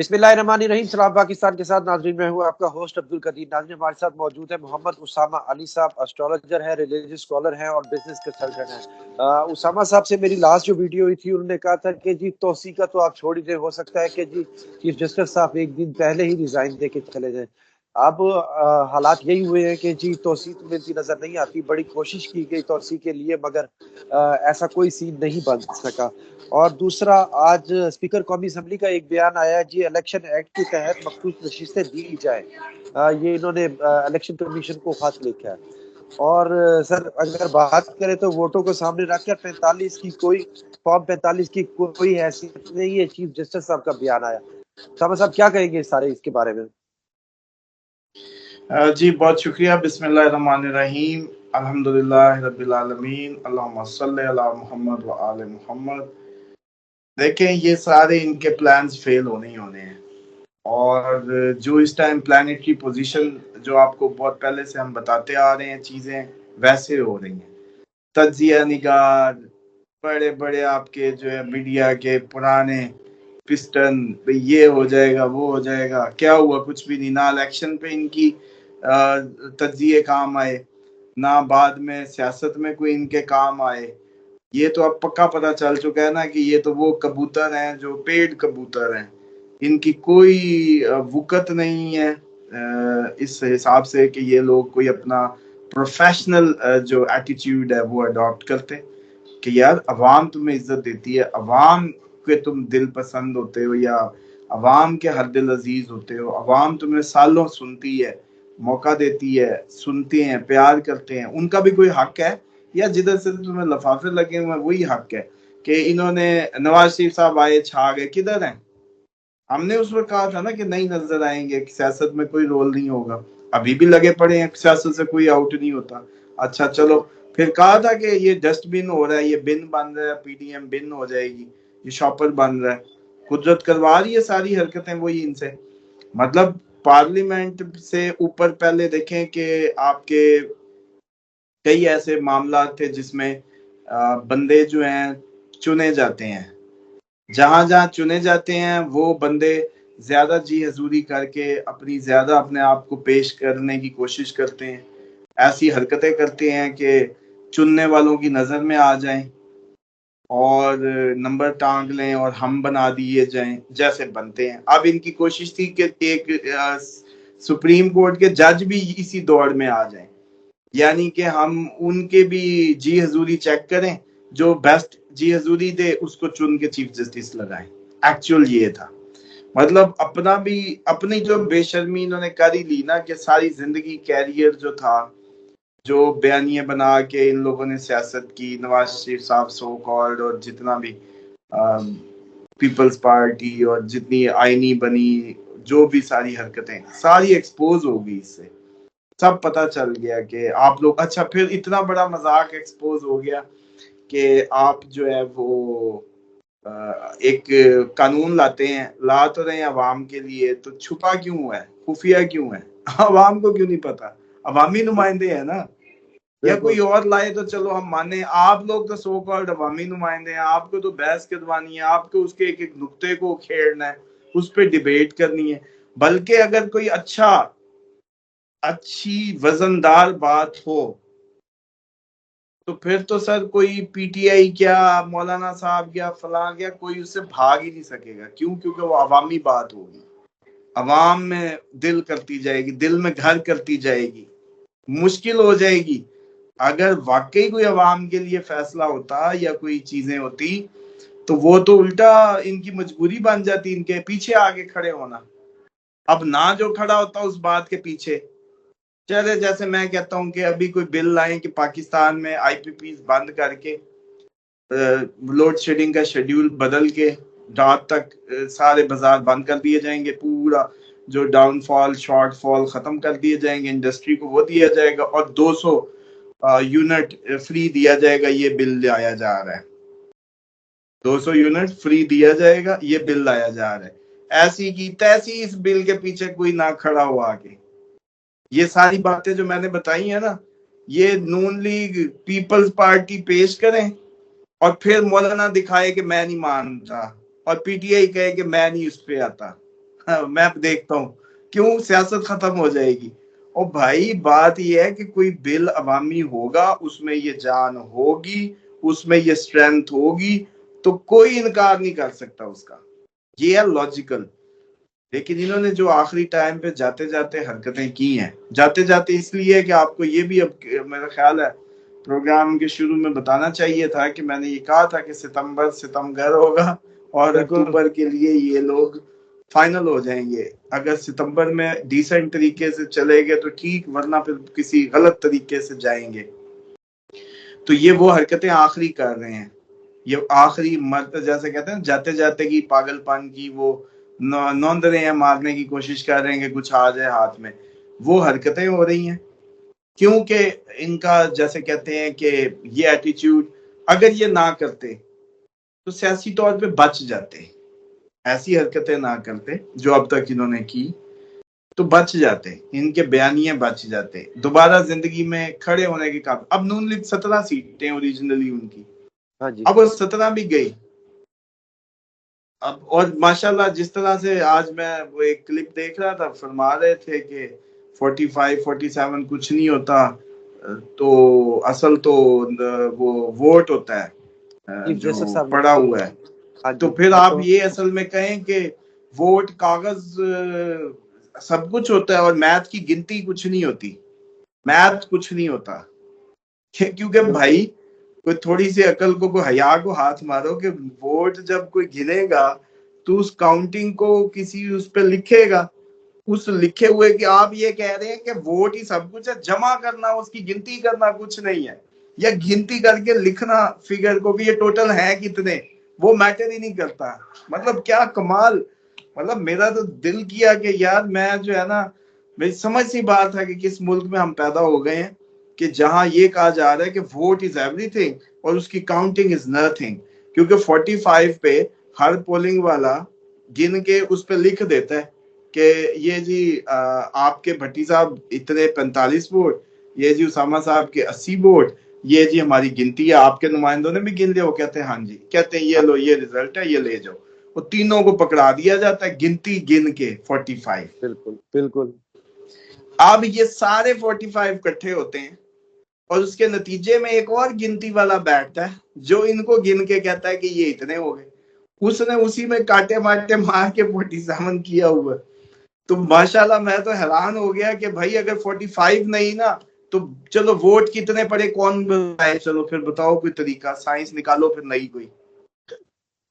बिस्मिल्लाहिर्रहमानिर्रहीम। सलाम पाकिस्तान के साथ नाजरीन, मैं हूँ आपका होस्ट अब्दुल कदीर। नाजरीन, हमारे साथ मौजूद है मोहम्मद उसामा अली साहब। एस्ट्रोलॉजर है, रिलीजियस स्कॉलर हैं और बिजनेस कंसल्टेंट हैं। उसामा साहब से मेरी लास्ट जो वीडियो हुई थी, उन्होंने कहा था कि जी तोसी का तो आप छोड़ ही दे, हो सकता है कि जी चीफ जस्टिस साहब एक दिन पहले ही रिजाइन दे के चले जाए। अब हालात यही हुए हैं कि जी तोसी तो मिलती नजर नहीं आती। बड़ी कोशिश की गई तोसी के लिए, मगर ऐसा कोई सीन नहीं बन सका। और दूसरा, आज स्पीकर कौमी असम्बली का एक बयान आया है जी, इलेक्शन एक्ट के तहत मखसूस नशिस्तें दी जाए। ये इन्होंने इलेक्शन कमीशन को खत लिखा है। और सर, अगर बात करें तो वोटों को सामने रखकर 45 की कोई फॉर्म 45 की कोई हैसियत नहीं है। चीफ जस्टिस साहब का बयान आया। साहब साहब क्या कहेंगे सारे इसके बारे में? जी बहुत शुक्रिया। बिस्मिल्लाहिर्रहमानिर्रहीम। अल्हम्दुलिल्लाह रब्बिल आलमीन। अल्लाहुम्मा सल्ली अला मुहम्मद व आले मुहम्मद। देखें, ये सारे इनके प्लान्स फेल होने ही होने हैं। और जो इस टाइम प्लानिटरी पोजीशन जो आपको बहुत पहले से हम बताते आ रहे हैं, चीजें वैसे हो रही हैं। तज्जिया निगार, बड़े बड़े आपके जो है मीडिया के पुराने पिस्टन, ये हो जाएगा वो हो जाएगा, क्या हुआ? कुछ भी नहीं। ना इलेक्शन पे इनकी तज्जिए काम आए, ना बाद में सियासत में कोई इनके काम आए। ये तो अब पक्का पता चल चुका है ना कि ये तो वो कबूतर हैं जो पेड़ कबूतर हैं। इनकी कोई वुकत नहीं है इस हिसाब से कि ये लोग कोई अपना प्रोफेशनल जो एटीट्यूड है वो अडॉप्ट करते कि यार अवाम तुम्हें इज्जत देती है, अवाम के तुम दिल पसंद होते हो या अवाम के हर दिल अजीज होते हो, अवाम तुम्हें सालों सुनती है, मौका देती है, सुनते हैं, प्यार करते हैं। उनका भी कोई हक है या जिधर से तुम्हें लफाफे लगे हुए वही हक है कि इन्होंने नवाज शरीफ साहब आए छा गए, किधर हैं? हमने उस वक्त कहा था ना कि नहीं नजर आएंगे, सियासत में कोई रोल नहीं होगा। अभी भी लगे पड़े हैं, सियासत से कोई आउट नहीं होता। अच्छा चलो, फिर कहा था कि ये डस्टबिन हो रहा है, ये बिन बन रहा है, पीडीएम बिन हो जाएगी, ये शॉपर बन रहा है। कुदरत करवा रही है सारी हरकतें वही इनसे। मतलब पार्लियामेंट से ऊपर पहले देखें कि आपके कई ऐसे मामला थे जिसमें बंदे जो हैं चुने जाते हैं, जहां जहां चुने जाते हैं वो बंदे ज्यादा जी हजूरी करके ज्यादा अपने आप को पेश करने की कोशिश करते हैं, ऐसी हरकतें करते हैं कि चुनने वालों की नजर में आ जाएं और नंबर टांग लें और हम बना दिए जाएं जैसे बनते हैं। अब इनकी कोशिश थी कि एक सुप्रीम कोर्ट के जज भी इसी दौड़ में आ जाएं, यानी कि हम उनके भी जी हजूरी चेक करें, जो बेस्ट जी हजूरी दे उसको चुन के चीफ जस्टिस लगाएं। एक्चुअल ये था। मतलब अपना भी अपनी जो बेशर्मी इन्होंने कर ही ली ना कि सारी जिंदगी कैरियर जो था, जो बयानियां बना के इन लोगों ने सियासत की, नवाज शरीफ साहब सो कॉल्ड और जितना भी पीपल्स पार्टी और जितनी आईनी बनी, जो भी सारी हरकतें सारी एक्सपोज हो गई इससे। सब पता चल गया कि आप लोग, अच्छा फिर इतना बड़ा मजाक एक्सपोज हो गया कि आप जो है वो एक कानून लाते हैं, ला तो रहे हैं अवाम के लिए, तो छुपा क्यों है, खुफिया क्यों है? अवाम को क्यों नहीं पता? अवामी नुमाइंदे हैं ना, या कोई बिल्कुल। और लाए तो चलो हम माने। आप लोग तो सो कॉल्ड अवामी नुमाइंदे हैं, आपको तो बहस करवानी है, आपको उसके एक एक नुक्ते को खेड़ना है, उस पर डिबेट करनी है। बल्कि अगर कोई अच्छी वजनदार बात हो तो फिर तो सर कोई पीटीआई क्या, मौलाना साहब क्या, फलां क्या, कोई उससे भाग ही नहीं सकेगा। क्यों? क्योंकि वो अवामी बात होगी, अवाम में दिल करती जाएगी, दिल में घर करती जाएगी। मुश्किल हो जाएगी अगर वाकई कोई अवाम के लिए फैसला होता या कोई चीजें होती तो वो तो उल्टा इनकी मजबूरी बन जाती इनके पीछे आगे खड़े होना। अब ना जो खड़ा होता उस बात के पीछे, चले जैसे मैं कहता हूं कि अभी कोई बिल लाए कि पाकिस्तान में आईपीपी बंद करके लोड शेडिंग का शेड्यूल बदल के रात तक सारे बाजार बंद कर दिए जाएंगे, पूरा जो डाउनफॉल शॉर्टफॉल खत्म कर दिए जाएंगे, इंडस्ट्री को वो दिया जाएगा और 200 यूनिट फ्री दिया जाएगा। ये बिल लाया जा रहा है, 200 यूनिट फ्री दिया जाएगा, ये बिल लाया जा रहा है। ऐसी की तैसी इस बिल के पीछे कोई ना खड़ा हो आके। ये सारी बातें जो मैंने बताई है ना, ये नून लीग पीपल्स पार्टी पेश करें और फिर मौलाना दिखाए कि मैं नहीं मानता और पीटीआई कहे कि मैं नहीं उस पे आता। हाँ, मैं देखता हूँ क्यों सियासत खत्म हो जाएगी। और भाई बात ये है कि कोई बिल अवामी होगा, उसमें ये जान होगी, उसमें ये स्ट्रेंथ होगी, तो कोई इनकार नहीं कर सकता उसका। ये है लॉजिकल। लेकिन इन्होंने जो आखिरी टाइम पे जाते जाते हरकतें की हैं, जाते जाते इसलिए कि आपको ये भी अब मेरा ख्याल है प्रोग्राम के शुरू में बताना चाहिए था कि मैंने ये कहा था कि सितंबर सितमगर होगा और बिल्कुल। अक्टूबर के लिए ये लोग फाइनल हो जाएंगे। अगर सितंबर में डिसेंट तरीके से चले गए तो ठीक, वरना फिर किसी गलत तरीके से जाएंगे। तो ये वो हरकतें आखिरी कर रहे हैं, ये आखिरी मत जैसे कहते हैं जाते जाते की पागलपन की वो नौंद रहे हैं, मारने की कोशिश कर रहे हैं कि कुछ आ जाए हाथ में, वो हरकतें हो रही हैं। क्योंकि इनका जैसे कहते हैं कि ये एटीट्यूड अगर ये ना करते तो सियासी तौर पे बच जाते, ऐसी हरकतें ना करते जो अब तक इन्होंने की तो बच जाते, इनके बयानिए बच जाते, दोबारा जिंदगी में खड़े होने के काबिल। अब नून लीग 17 सीटें ओरिजिनली उनकी, हाँ जी। अब वो 17 भी गई। अब और माशाल्लाह जिस तरह से आज मैं वो एक क्लिप देख रहा था, फरमा रहे थे कि 45 47 कुछ नहीं होता, तो असल तो वो वोट होता है चीफ जस्टिस जो साहब पड़ा ने। हुआ है। हाँ तो जी, फिर मैं आप तो। ये असल में कहें कि वोट कागज सब कुछ होता है और मैथ की गिनती कुछ नहीं होती, मैथ कुछ नहीं होता। क्योंकि भाई कोई थोड़ी सी अकल को, कोई हया को हाथ मारो कि वोट जब कोई गिनेगा तो उस काउंटिंग को किसी उस पर लिखेगा, उस लिखे हुए कि आप ये कह रहे हैं कि वोट ही सब कुछ है, जमा करना उसकी गिनती करना कुछ नहीं है, या गिनती करके लिखना फिगर को कि ये टोटल है कितने, वो मैटर ही नहीं करता। मतलब क्या कमाल। मतलब मेरा तो दिल किया कि यार मैं जो है ना, मेरी समझ सी बात है कि किस मुल्क में हम पैदा हो गए हैं कि जहां ये कहा जा रहा है कि वोट इज एवरीथिंग और उसकी काउंटिंग इज नथिंग। क्योंकि 45 पे हर पोलिंग वाला गिन के उस पर लिख देता है कि ये जी आपके भट्टी साहब इतने 45 वोट, ये जी उसामा साहब के 80 वोट, ये जी हमारी गिनती है, आपके नुमाइंदों ने भी गिन लिया। वो कहते हैं हाँ जी, कहते हैं ये लो ये रिजल्ट है, ये ले जाओ। वो तीनों को पकड़ा दिया जाता है गिनती गिन के 45। बिल्कुल बिल्कुल। अब ये सारे 45 इकट्ठे होते हैं और उसके नतीजे में एक और गिनती वाला बैठता है जो इनको गिन के कहता है कि ये इतने हो गए। उसने उसी में काटे माटे मार के 47 किया हुआ। तो माशाल्लाह मैं तो हैरान हो गया कि भाई अगर 45 नहीं ना तो चलो वोट कितने पड़े कौन बताए, चलो फिर बताओ कोई तरीका, साइंस निकालो फिर नई कोई।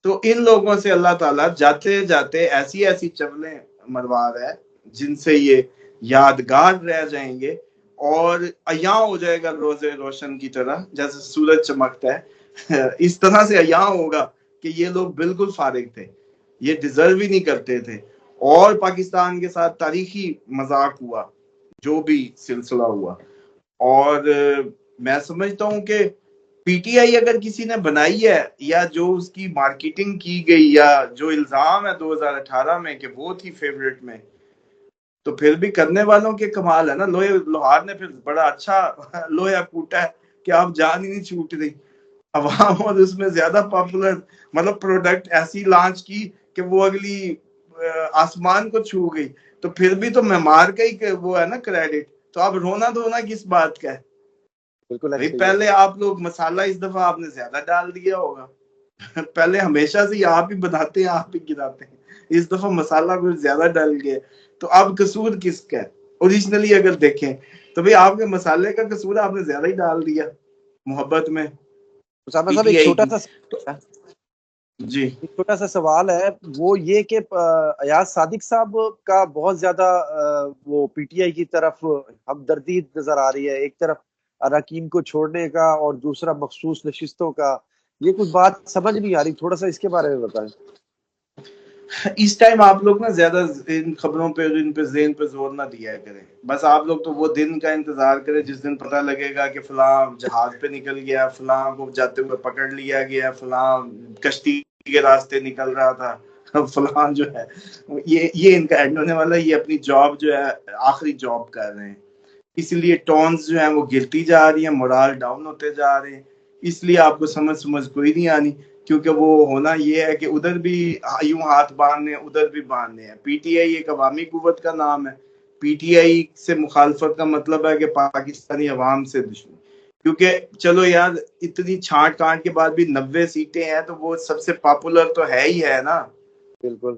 तो इन लोगों से अल्लाह ताला जाते जाते ऐसी ऐसी चवलें मरवा रहा है जिनसे ये यादगार रह जाएंगे और अयां हो जाएगा रोजे रोशन की तरह जैसे सूरज चमकता है। इस तरह से अयां होगा कि ये लोग बिल्कुल फारिग थे, ये डिजर्व ही नहीं करते थे। और पाकिस्तान के साथ तारीखी मजाक हुआ, जो भी सिलसिला हुआ। और मैं समझता हूं कि पीटीआई अगर किसी ने बनाई है या जो उसकी मार्केटिंग की गई या जो इल्जाम है 2018 में कि वो थी फेवरेट में, तो फिर भी करने वालों के कमाल है ना। लोहे लोहार ने फिर बड़ा अच्छा लोहा कूटा है कि आप जान ही नहीं छूट रही अवाम, और उसमें ज्यादा पॉपुलर मतलब प्रोडक्ट ऐसी लॉन्च की कि वो अगली आसमान को छू गई। तो फिर भी तो मेमार का ही वो है ना क्रेडिट। तो अब रोना धोना किस बात का है बिल्कुल भाई। ऐसे ही है। पहले आप लोग मसाला इस दफा आपने ज्यादा डाल दिया होगा। पहले हमेशा से आप ही बनाते हैं आप ही गिराते हैं, इस दफा मसाला कुछ ज्यादा डाल गया। तो अब कसूर किसका है? ओरिजिनली अगर देखें तो भाई आपके मसाले का कसूर आपने ज्यादा ही डाल दिया मोहब्बत में उसामा साहब, पीटीआई की। तो जी एक छोटा सा सवाल है, वो ये कि अयाज सादिक साहब का बहुत ज्यादा वो पीटीआई की तरफ हमदर्दी नजर आ रही है, एक तरफ अरकान को छोड़ने का और दूसरा मखसूस नशिस्तों का। ये कुछ बात समझ नहीं आ रही, थोड़ा सा इसके बारे में बताएं। इस टाइम आप लोग ना ज्यादा इन खबरों पे इन पे ज़हन पे जोर ना दिया करें। बस आप लोग तो वो दिन का इंतजार करें जिस दिन पता लगेगा कि फलां जहाज पे निकल गया, फलां को जाते हुए पकड़ लिया गया, फलां कश्ती के रास्ते निकल रहा था, फलां जो है ये इनका एंड होने वाला है। ये अपनी जॉब जो है आखिरी जॉब कर रहे हैं, इसलिए टोन्स जो है वो गिरती जा रही है, मोरल डाउन होते जा रहे हैं। इसलिए आपको समझ समझ कोई नहीं आनी क्योंकि वो होना ये है कि उधर भी यूं हाथ बांधने उधर भी बांधने हैं। पीटीआई एक अवामी कुव्वत का नाम है। पीटीआई से मुखालफत का मतलब है कि पाकिस्तानी अवाम से दुश्मनी। क्योंकि चलो यार, इतनी छांट कांट के बाद भी 90 सीटें हैं, तो वो सबसे पॉपुलर तो है ही है ना। बिल्कुल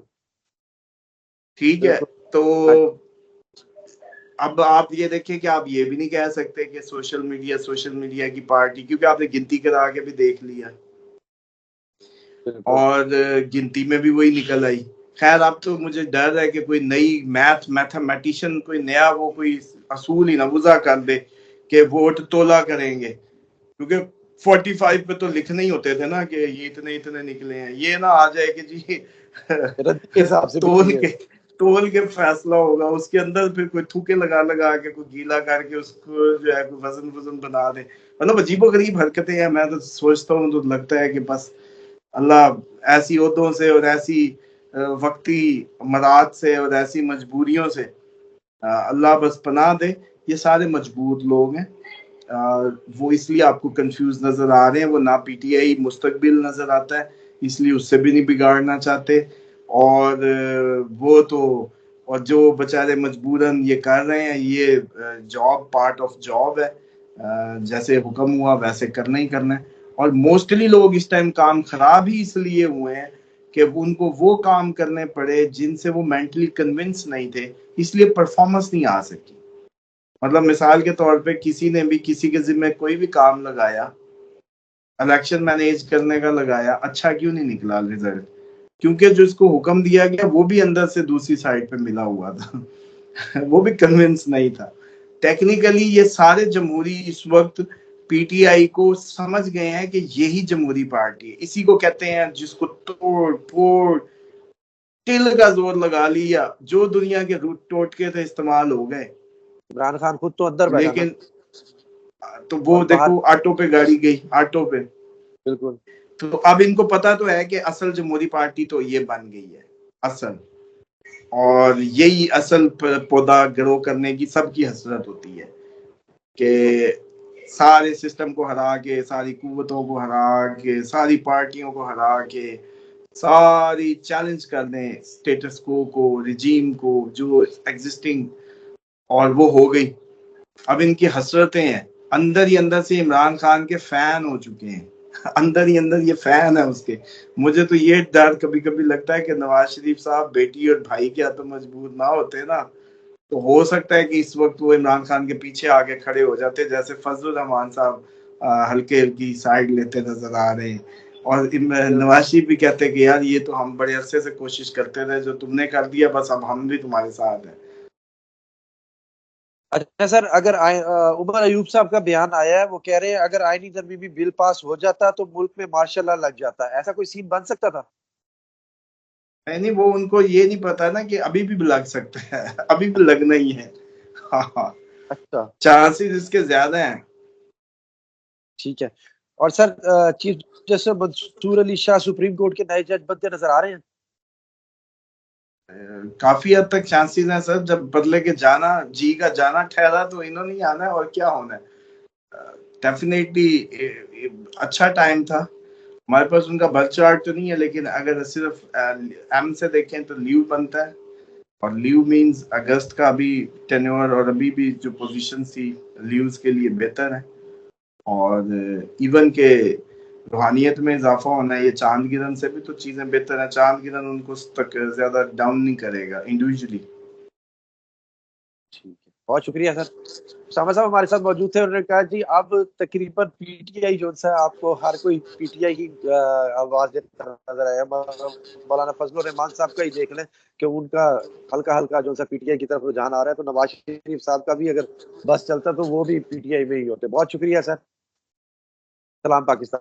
ठीक है। बिल्कुल। तो हाँ, अब आप ये देखें कि आप ये भी नहीं कह सकते कि सोशल मीडिया की पार्टी, क्योंकि आपने गिनती करा के भी देख लिया बिल्कुल और गिनती में भी वही निकल आई। खैर, अब तो मुझे डर है कि कोई नई मैथमेटिशियन कोई नया वो कोई असूल ही ना वज़ा कर दे कि वोट तोला करेंगे, क्योंकि 45 पे तो लिखने ही होते थे ना कि ये इतने इतने निकले हैं। ये ना आ जाए कि जी रद्दी के हिसाब से तोल बिकेंगे। के तोल के फैसला होगा, उसके अंदर फिर कोई थूके लगा लगा के कोई गीला करके उसको जो है कोई वजन वजन बना दे। मतलब अजीबो गरीब हरकतें हैं। मैं तो सोचता हूँ तो लगता है कि बस अल्लाह ऐसी ओहदों से और ऐसी वक्ती मराद से और ऐसी मजबूरियों से अल्लाह बस पनाह दे। ये सारे मजबूत लोग हैं। वो इसलिए आपको कंफ्यूज नजर आ रहे हैं। वो ना पीटीआई मुस्तकबिल नजर आता है, इसलिए उससे भी नहीं बिगाड़ना चाहते। और वो तो और जो बेचारे मजबूरन ये कर रहे हैं, ये जॉब पार्ट ऑफ जॉब है। जैसे हुक्म हुआ वैसे करना ही करना है। और मोस्टली लोग इस टाइम काम खराब ही इसलिए हुए हैं कि उनको वो काम करने पड़े जिनसे वो मेंटली कन्विंस नहीं थे, इसलिए परफॉर्मेंस नहीं आ सकी। मतलब मिसाल के तौर पे किसी ने भी किसी के जिम्मे कोई भी काम लगाया, इलेक्शन मैनेज करने का लगाया, अच्छा क्यों नहीं निकला रिजल्ट? क्योंकि जो इसको हुक्म दिया गया वो भी अंदर से दूसरी साइड पे मिला हुआ था। वो भी कन्विंस नहीं था। टेक्निकली ये सारे जमहूरी इस वक्त पीटीआई को समझ गए हैं कि यही जमहूरी पार्टी है। इसी को कहते हैं जिसको तोड़ फोड़ तिल का जोर लगा लिया, जो दुनिया के रूट टोटके थे इस्तेमाल हो गए। इमरान खान खुद तो अंदर बैठा था लेकिन तो वो और बाहर। देखो ऑटो पे गाड़ी गई, ऑटो पे। बिल्कुल तो अब इनको पता तो है कि असल जमहूरी पार्टी तो ये बन गई है असल। और यही असल पौधा ग्रो करने की सबकी हसरत होती है कि सारे सिस्टम को हरा के, सारी कुव्वतों को हरा के, सारी पार्टियों को हरा के, सारी चैलेंज कर दें स्टेटस को रिजीम को जो एग्जिस्टिंग। और वो हो गई। अब इनकी हसरतें हैं। अंदर ही अंदर से इमरान खान के फैन हो चुके हैं। अंदर ही अंदर ये फैन है उसके। मुझे तो ये डर कभी कभी लगता है कि नवाज शरीफ साहब बेटी और भाई के हाथों मजबूर ना होते ना, तो हो सकता है कि इस वक्त वो इमरान खान के पीछे आगे खड़े हो जाते, जैसे फजलुर रहमान साहब हल्के हल्की साइड लेते नजर आ रहे हैं। और बिल्कुल। नवाज शरीफ भी कहते हैं कि यार ये तो हम बड़े अरसे से कोशिश करते रहे, जो तुमने कर दिया बस अब हम भी तुम्हारे साथ हैं। अच्छा सर, अगर उमर अयूब साहब का बयान आया है, वो कह रहे हैं अगर आईनी तरमीमी बिल पास हो जाता तो मुल्क में मार्शल लॉ लग जाता, ऐसा कोई सीन बन सकता था? नहीं, वो उनको ये नहीं पता ना कि अभी भी लग सकता है। अभी भी लगना ही है। हाँ हाँ, अच्छा चांसेस इसके ज्यादा हैं। ठीक है। और sir, chief justice Mansoor Ali Shah supreme court के नए जज बनते नजर आ रहे हैं? काफी हद तक चांसेस हैं सर। जब बदले के जाना जी का जाना ठहरा तो इन्होंने ही आना है, और क्या होना है। डेफिनेटली अच्छा टाइम था। हमारे पास उनका बर्थ चार्ट तो नहीं है, लेकिन अगर सिर्फ एम से देखें तो लीव बनता है। और लीव मींस अगस्त का अभी टेन्योर, और अभी भी जो पोजीशन थी लीव्स के लिए बेहतर है। और इवन के रूहानियत में इजाफा होना है, ये चांद गिरन से भी तो चीजें बेहतर है। चांद गिरन उनको तक ज्यादा डाउन नहीं करेगा इंडिविजुअली। ठीक है, बहुत शुक्रिया सर। सामा साहब हमारे साथ मौजूद थे, उन्होंने कहा जी अब तकरीबन पीटीआई जो सा आपको हर कोई पीटीआई की आवाज देता नजर आया। मौलाना फजलुर रहमान साहब का ही देख लें कि उनका हल्का हल्का जो सा पीटीआई की तरफ रुझान आ रहा है, तो नवाज शरीफ साहब का भी अगर बस चलता तो वो भी पीटीआई में ही होते। बहुत शुक्रिया सर। सलाम पाकिस्तान।